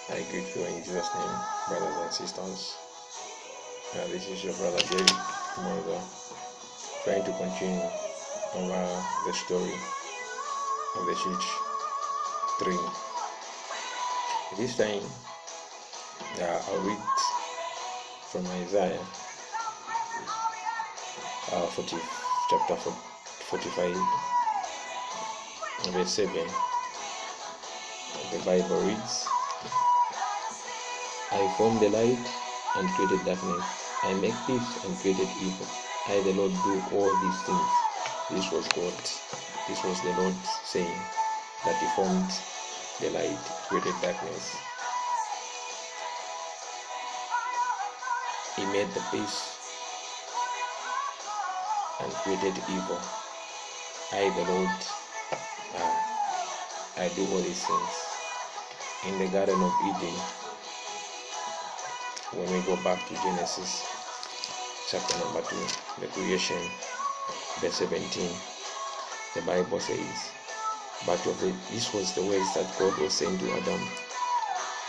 I greet you in Jesus' name, brothers and sisters. This is your brother Jerry Moigo, trying to continue over the story of the church tree. This time, I'll read from Isaiah chapter 45, verse 7. The Bible reads, I formed the light and created darkness. I make peace and created evil. I, the Lord, do all these things. This was God. This was the Lord saying that He formed the light, created darkness. He made the peace and created evil. I, the Lord, I do all these things. In the Garden of Eden, when we go back to Genesis chapter number 2, the creation, verse 17, the Bible says, but this was the words that God was saying to Adam.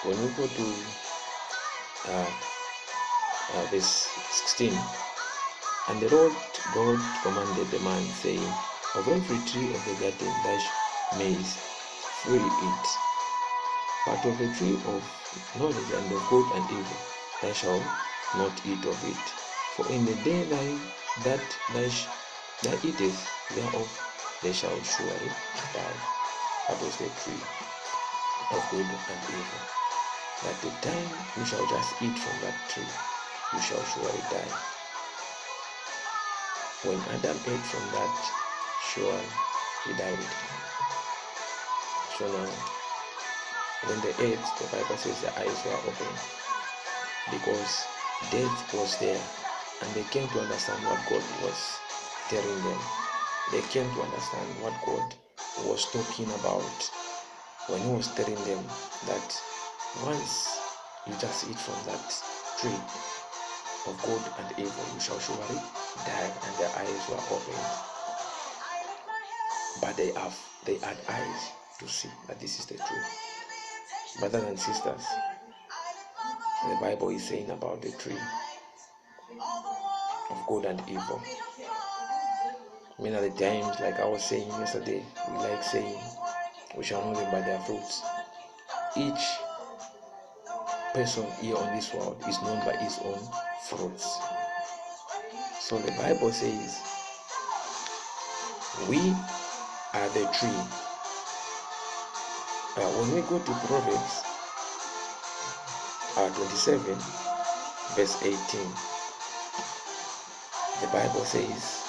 When we go to verse 16, and the Lord God commanded the man, saying, of every tree of the garden thou mayest freely eat, but of the tree of knowledge and of good and evil thou shalt not eat of it. For in the day that thou eatest thereof, they shall surely die. That was the tree of good and evil. At the time you shall just eat from that tree, you shall surely die. When Adam ate from that, sure, he died. So now, when they ate, the Bible says their eyes were open, because death was there, and they came to understand what God was telling them. They came to understand what God was talking about when He was telling them that once you just eat from that tree of good and evil, you shall surely die. And their eyes were opened, but they had eyes to see that this is the truth. Brothers and sisters, the Bible is saying about the tree of good and evil. Many of the times, like I was saying yesterday, we like saying we shall know them by their fruits. Each person here on this world is known by his own fruits. So the Bible says we are the tree. When we go to Proverbs 27, verse 18, the Bible says,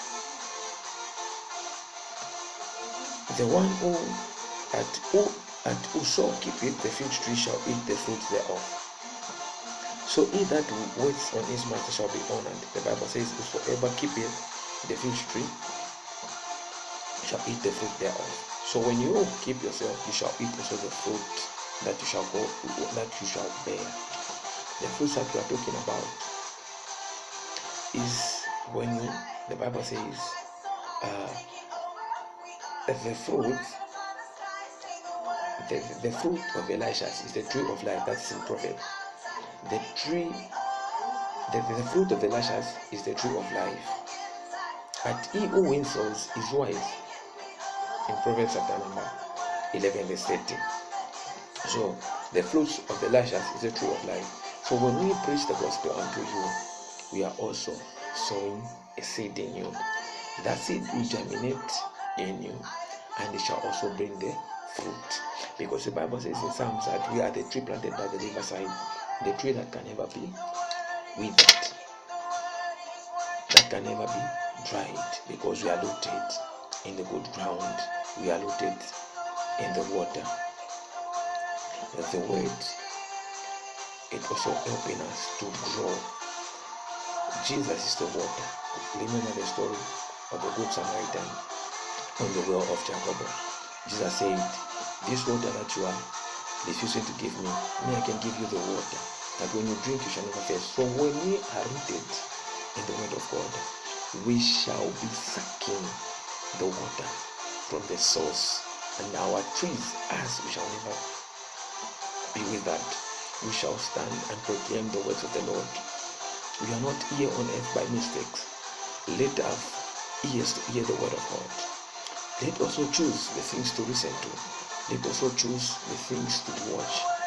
the one whoso keepeth the fig tree shall eat the fruit thereof. So he that waits on his master shall be honored. The Bible says, whosoever keepeth the fig tree shall eat the fruit thereof. So when you keep yourself, you shall eat also the fruit that you shall bear. The fruits that we are talking about is when the Bible says the fruit of Elisha is the tree of life. That's in Proverbs. The fruit of Elisha is the tree of life. But he who wins souls is wise. In Proverbs chapter number 11, verse 13. So the fruit of Elisha is the tree of life. So when we preach the gospel unto you, we are also sowing a seed in you. That seed will germinate in you, and it shall also bring the fruit. Because the Bible says in Psalms that we are the tree planted by the riverside, the tree that can never be withered, that can never be dried, because we are rooted in the good ground, we are rooted in the water. The word, it also helping us to grow. Jesus is the water. Remember the story of the good Samaritan on the well of Jacob. Jesus said, this water that you are refusing to give me, I can give you the water that when you drink you shall never thirst. So when we are rooted in the word of God, we shall be sucking the water from the source, and our trees, as we shall never be withered. we shall stand and proclaim the words of the Lord. We are not here on earth by mistakes. Let us ears to hear the word of God. Let also choose the things to listen to. Let also choose the things to watch.